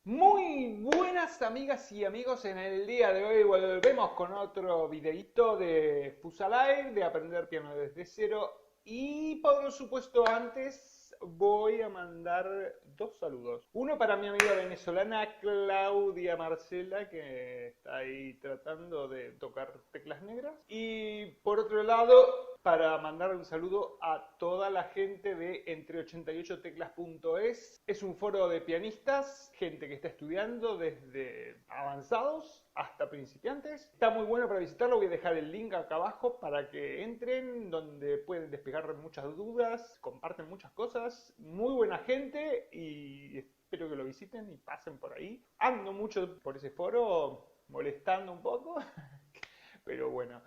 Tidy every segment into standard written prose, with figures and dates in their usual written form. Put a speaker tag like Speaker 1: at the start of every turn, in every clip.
Speaker 1: Muy buenas amigas y amigos, en el día de hoy volvemos con otro videito de Fusalive, de aprender piano desde cero y por supuesto antes voy a mandar dos saludos. Uno para mi amiga venezolana Claudia Marcela, que está ahí tratando de tocar teclas negras, y por otro lado para mandar un saludo a toda la gente de entre88teclas.es. Es un foro de pianistas, gente que está estudiando desde avanzados hasta principiantes. Está muy bueno para visitarlo, voy a dejar el link acá abajo para que entren, donde pueden despejar muchas dudas, comparten muchas cosas. Muy buena gente y espero que lo visiten y pasen por ahí. Ando mucho por ese foro, molestando un poco, pero bueno.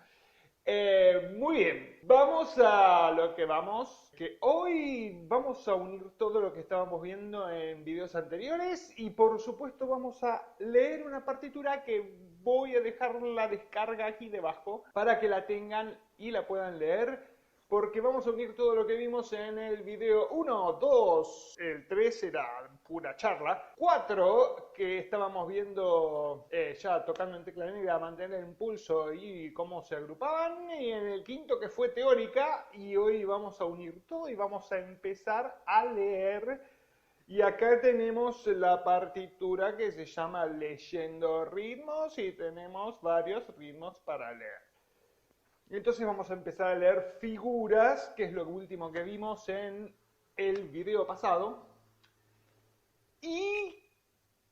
Speaker 1: Muy bien, vamos a lo que vamos, que hoy vamos a unir todo lo que estábamos viendo en videos anteriores y por supuesto vamos a leer una partitura que voy a dejar la descarga aquí debajo para que la tengan y la puedan leer, porque vamos a unir todo lo que vimos en el video 1, 2, el 3 era pura charla, 4 que estábamos viendo ya tocando en tecla negra, mantener el pulso y cómo se agrupaban, y en el quinto que fue teórica, y hoy vamos a unir todo y vamos a empezar a leer. Y acá tenemos la partitura que se llama Leyendo Ritmos y tenemos varios ritmos para leer. Entonces vamos a empezar a leer figuras, que es lo último que vimos en el video pasado. Y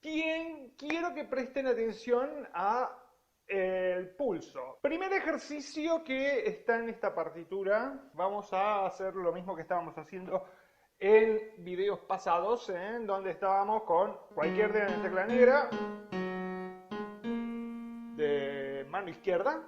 Speaker 1: quiero que presten atención a el pulso. Primer ejercicio que está en esta partitura. Vamos a hacer lo mismo que estábamos haciendo en videos pasados, donde estábamos con cualquier dedo en tecla negra de mano izquierda.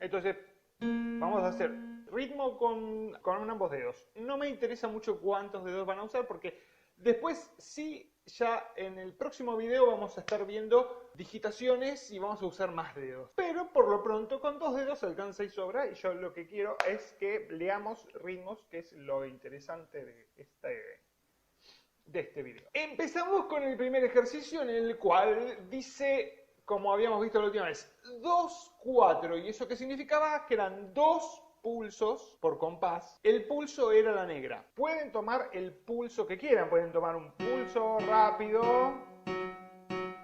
Speaker 1: Entonces vamos a hacer ritmo con ambos dedos. No me interesa mucho cuántos dedos van a usar porque después sí, ya en el próximo video vamos a estar viendo digitaciones y vamos a usar más dedos. Pero por lo pronto con dos dedos alcanza y sobra, y yo lo que quiero es que leamos ritmos, que es lo interesante de este video. Empezamos con el primer ejercicio, en el cual dice, como habíamos visto la última vez, 2, 4. ¿Y eso qué significaba? Que eran dos pulsos por compás. El pulso era la negra. Pueden tomar el pulso que quieran. Pueden tomar un pulso rápido.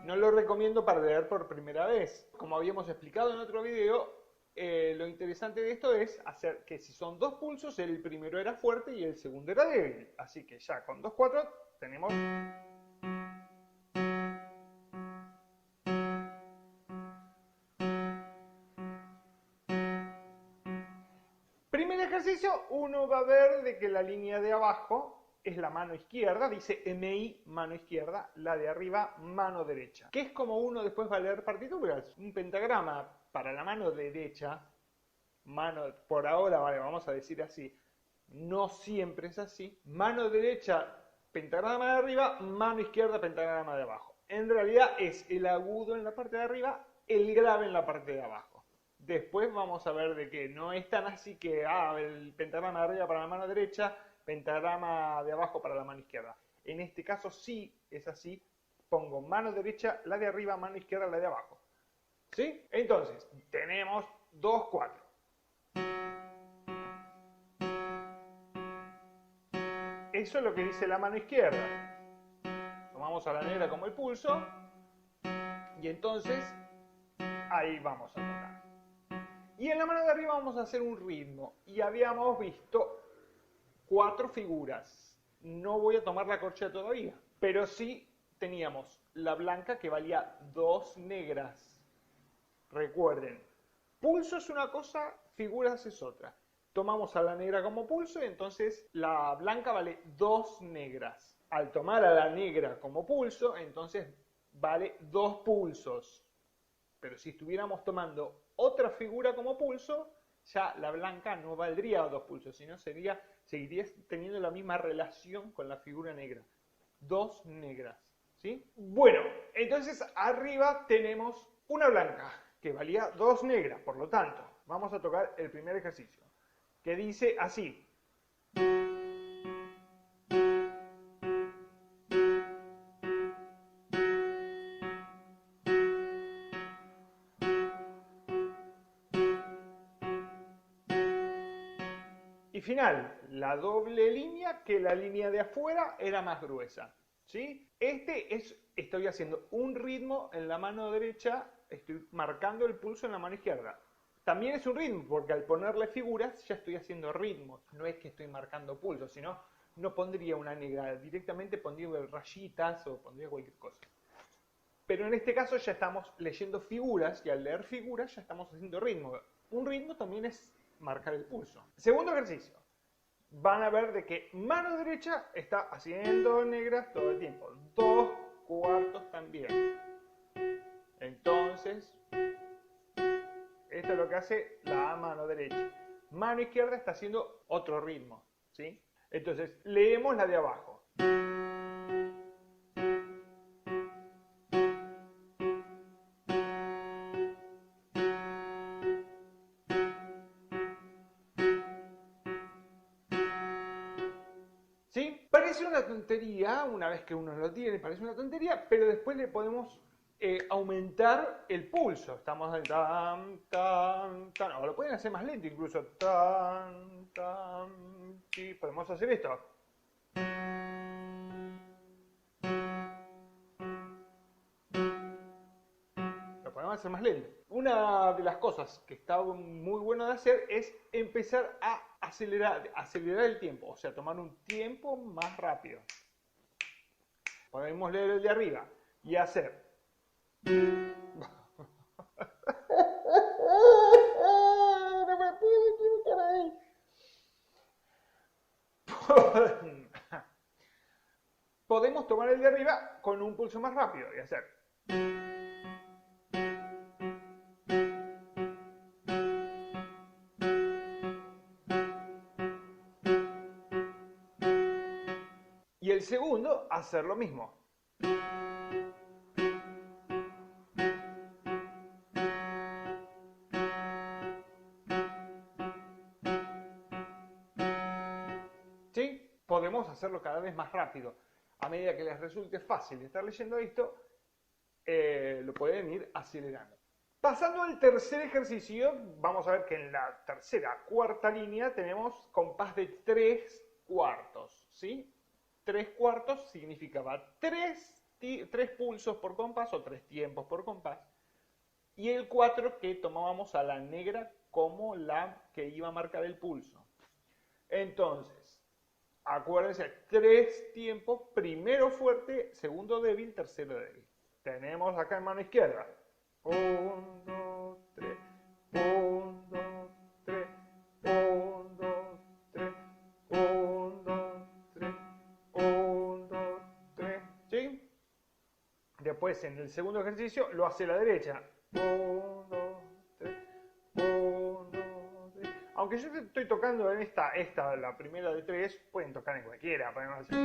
Speaker 1: No lo recomiendo para leer por primera vez. Como habíamos explicado en otro video, lo interesante de esto es hacer que si son dos pulsos, el primero era fuerte y el segundo era débil. Así que ya con 2, 4 tenemos... Primer ejercicio, uno va a ver de que la línea de abajo es la mano izquierda, dice MI, mano izquierda, la de arriba, mano derecha. Que es como uno después va a leer partituras. Un pentagrama para la mano derecha, mano, por ahora, vale, vamos a decir así, no siempre es así. Mano derecha, pentagrama de arriba, mano izquierda, pentagrama de abajo. En realidad es el agudo en la parte de arriba, el grave en la parte de abajo. Después vamos a ver de que no es tan así que el pentagrama de arriba para la mano derecha, pentagrama de abajo para la mano izquierda. En este caso sí es así. Pongo mano derecha, la de arriba, mano izquierda, la de abajo. ¿Sí? Entonces, tenemos 2, 4. Eso es lo que dice la mano izquierda. Tomamos a la negra como el pulso y entonces ahí vamos a tocar. Y en la mano de arriba vamos a hacer un ritmo. Y habíamos visto 4 figuras. No voy a tomar la corchea todavía. Pero sí teníamos la blanca que valía 2 negras. Recuerden, pulso es una cosa, figuras es otra. Tomamos a la negra como pulso y entonces la blanca vale 2 negras. Al tomar a la negra como pulso, entonces vale 2 pulsos. Pero si estuviéramos tomando otra figura como pulso, ya la blanca no valdría 2 pulsos, sino seguiría teniendo la misma relación con la figura negra. 2 negras. ¿Sí? Bueno, entonces arriba tenemos una blanca que valía 2 negras. Por lo tanto, vamos a tocar el primer ejercicio, que dice así. final, la doble línea, que la línea de afuera era más gruesa, ¿sí? Estoy haciendo un ritmo en la mano derecha, estoy marcando el pulso en la mano izquierda. También es un ritmo, porque al ponerle figuras ya estoy haciendo ritmos. No es que estoy marcando pulsos, sino no pondría una negra, directamente pondría rayitas o pondría cualquier cosa. Pero en este caso ya estamos leyendo figuras y al leer figuras ya estamos haciendo ritmo. Un ritmo también es marcar el pulso. Segundo ejercicio. Van a ver de que mano derecha está haciendo negras todo el tiempo. 2/4 también. Entonces, esto es lo que hace la mano derecha. Mano izquierda está haciendo otro ritmo, ¿sí? Entonces, leemos la de abajo. ¿Sí? Parece una tontería, una vez que uno lo tiene, parece una tontería, pero después le podemos aumentar el pulso. Estamos en tan, tan, tan, o lo pueden hacer más lento incluso. Tan, tan, sí, podemos hacer esto. Lo podemos hacer más lento. Una de las cosas que está muy bueno de hacer es empezar a acelerar el tiempo, o sea, tomar un tiempo más rápido. Podemos leer el de arriba y hacer. No me puedo equivocar ahí. Podemos tomar el de arriba con un pulso más rápido y hacer. Y el segundo, hacer lo mismo. ¿Sí? Podemos hacerlo cada vez más rápido. A medida que les resulte fácil estar leyendo esto, lo pueden ir acelerando. Pasando al tercer ejercicio, vamos a ver que en la cuarta línea tenemos compás de 3/4, ¿sí? 3/4 significaba 3 pulsos por compás o 3 tiempos por compás. Y el 4 que tomábamos a la negra como la que iba a marcar el pulso. Entonces, acuérdense, 3 tiempos, primero fuerte, segundo débil, tercero débil. Tenemos acá en mano izquierda. 1, 2, 3. 1, 2, 3. 1, 2, 3. 1, 2, 3. 1, 2, 3. ¿Sí? Después, en el segundo ejercicio, lo hace la derecha. 1, 2, 3. 1, 2, 3. Aunque yo estoy tocando en esta, la primera de 3, pueden tocar en cualquiera. Podemos hacer.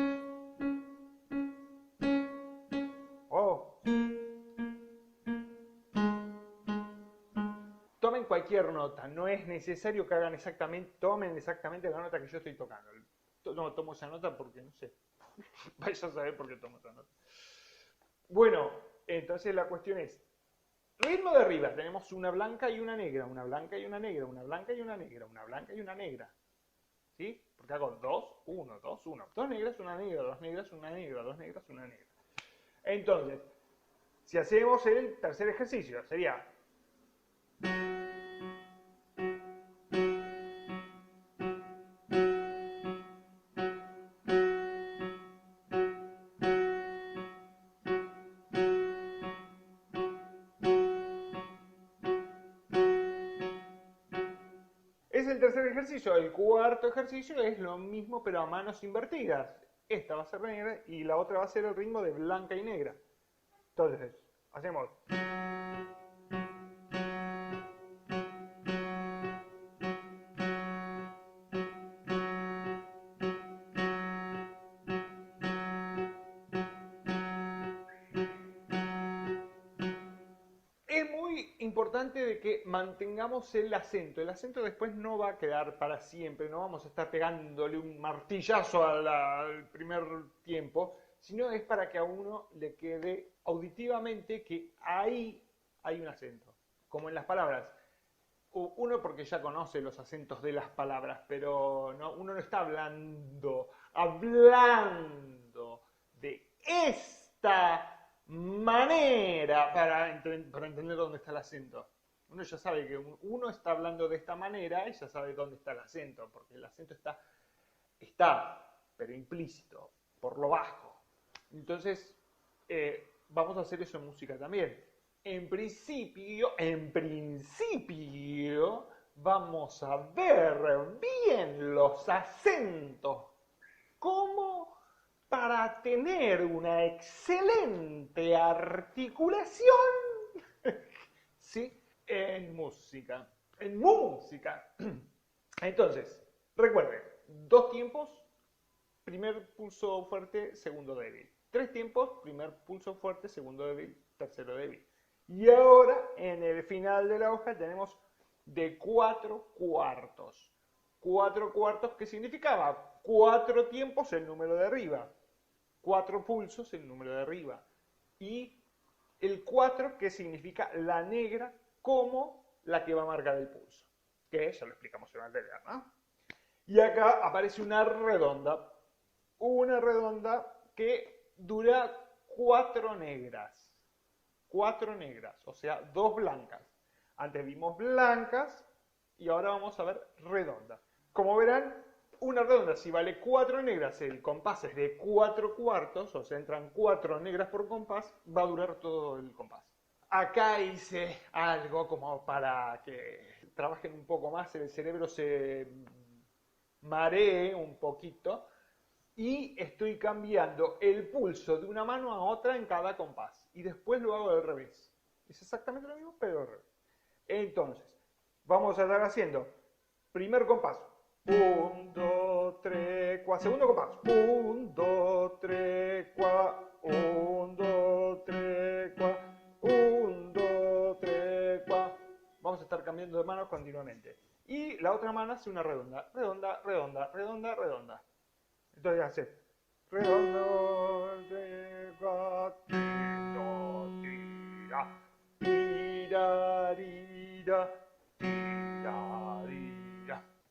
Speaker 1: Oh. Tomen cualquier nota, no es necesario que hagan tomen exactamente la nota que yo estoy tocando. No tomo esa nota porque no sé. Vais a saber por qué tomo esa nota. Bueno, entonces la cuestión es, ritmo de arriba, tenemos una blanca y una negra, una blanca y una negra, una blanca y una negra, una blanca y una negra. ¿Sí? Porque hago 2, 1, 2, 1. 2 negras, una negra, 2 negras, una negra, 2 negras, una negra. Entonces, si hacemos el tercer ejercicio, sería... Es el tercer ejercicio. El cuarto ejercicio es lo mismo, pero a manos invertidas. Esta va a ser negra y la otra va a ser el ritmo de blanca y negra. Entonces, hacemos... Es muy importante de que mantengamos el acento. El acento después no va a quedar para siempre, no vamos a estar pegándole un martillazo al primer tiempo, sino es para que a uno le quede auditivamente que ahí hay un acento. Como en las palabras, Uno porque ya conoce los acentos de las palabras, pero uno no está hablando de esta manera para entender dónde está el acento. Uno ya sabe que uno está hablando de esta manera y ya sabe dónde está el acento, porque el acento está, pero implícito, por lo bajo. Entonces, vamos a hacer eso en música también. En principio, vamos a ver bien los acentos como para tener una excelente articulación, ¿sí? En música. En música. Entonces, recuerden, 2 tiempos, primer pulso fuerte, segundo débil. 3 tiempos, primer pulso fuerte, segundo débil, tercero débil. Y ahora, en el final de la hoja, tenemos de 4 cuartos. 4 cuartos, ¿qué significaba? 4 tiempos, el número de arriba. 4 pulsos, el número de arriba. Y el 4, que significa la negra como la que va a marcar el pulso. Que ya lo explicamos en la anterior, ¿no? Y acá aparece una redonda que dura 4 negras. 4 negras, o sea, 2 blancas. Antes vimos blancas y ahora vamos a ver redonda. Como verán, una redonda, si vale 4 negras, el compás es de 4 cuartos, o sea, entran 4 negras por compás, va a durar todo el compás. Acá hice algo como para que trabajen un poco más, el cerebro se maree un poquito, y estoy cambiando el pulso de una mano a otra en cada compás. Y después lo hago al revés. Es exactamente lo mismo, pero al revés. Entonces, vamos a estar haciendo primer compás. 1, 2, 3, 4. Segundo compás. 1, 2, 3, 4. 1, 2, 3, 4. 1, 2, 3, 4. Vamos a estar cambiando de mano continuamente. Y la otra mano hace una redonda. Redonda, redonda, redonda, redonda. Entonces hace redondo, tira, tira.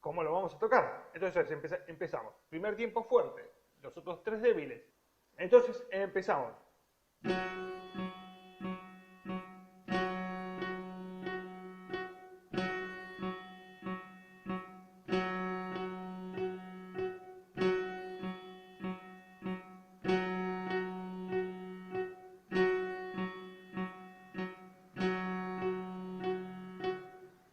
Speaker 1: ¿Cómo lo vamos a tocar? Entonces empezamos. Primer tiempo fuerte, los otros 3 débiles. Entonces empezamos.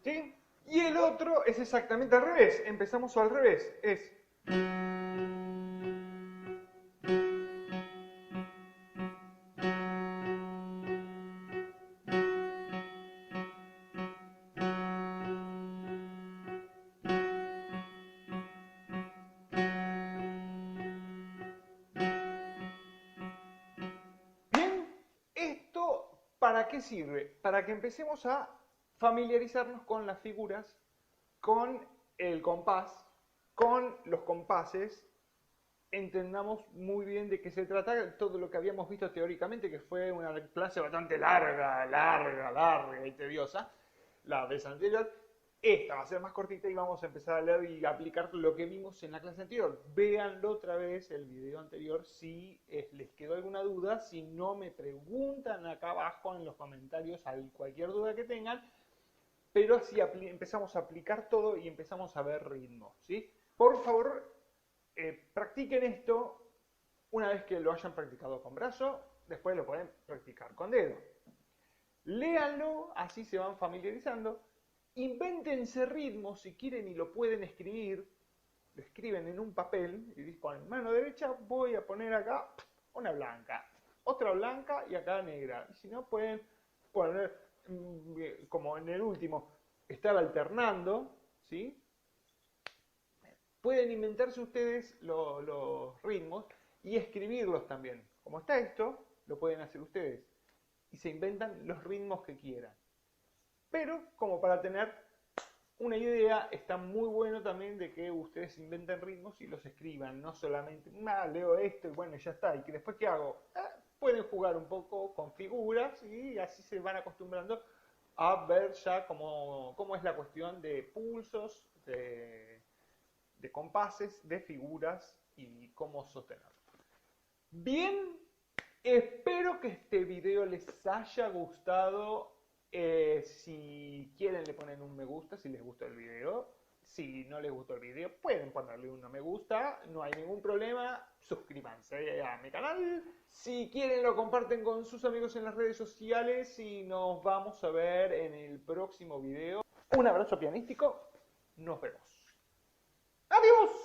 Speaker 1: ¿Sí? Y el otro es exactamente al revés. Empezamos al revés. Es... Bien, ¿esto para qué sirve? Para que empecemos a familiarizarnos con las figuras, con el compás, con los compases, entendamos muy bien de qué se trata todo lo que habíamos visto teóricamente, que fue una clase bastante larga y tediosa, la vez anterior. Esta va a ser más cortita y vamos a empezar a leer y aplicar lo que vimos en la clase anterior. Véanlo otra vez, el video anterior, si les quedó alguna duda. Si no, me preguntan acá abajo en los comentarios cualquier duda que tengan. Pero así empezamos a aplicar todo y empezamos a ver ritmos, ¿sí? Por favor, practiquen esto una vez que lo hayan practicado con brazo, después lo pueden practicar con dedo. Léanlo, así se van familiarizando. Invéntense ritmos si quieren y lo pueden escribir. Lo escriben en un papel y dicen con mano derecha voy a poner acá una blanca, otra blanca y acá negra. Y si no, pueden poner, como en el último, estar alternando, ¿sí? Pueden inventarse ustedes los ritmos y escribirlos también. Como está esto, lo pueden hacer ustedes. Y se inventan los ritmos que quieran. Pero, como para tener una idea, está muy bueno también de que ustedes inventen ritmos y los escriban. No solamente, leo esto y bueno, ya está. ¿Y que después qué hago? Pueden jugar un poco con figuras y así se van acostumbrando a ver ya cómo es la cuestión de pulsos, de compases, de figuras y cómo sostenerlo. Bien, espero que este video les haya gustado. Si quieren le ponen un me gusta si les gustó el video. Si no les gustó el video pueden ponerle un no me gusta, no hay ningún problema. Suscríbanse a mi canal. Si quieren lo comparten con sus amigos en las redes sociales y nos vamos a ver en el próximo video. Un abrazo pianístico. Nos vemos. ¡Adiós!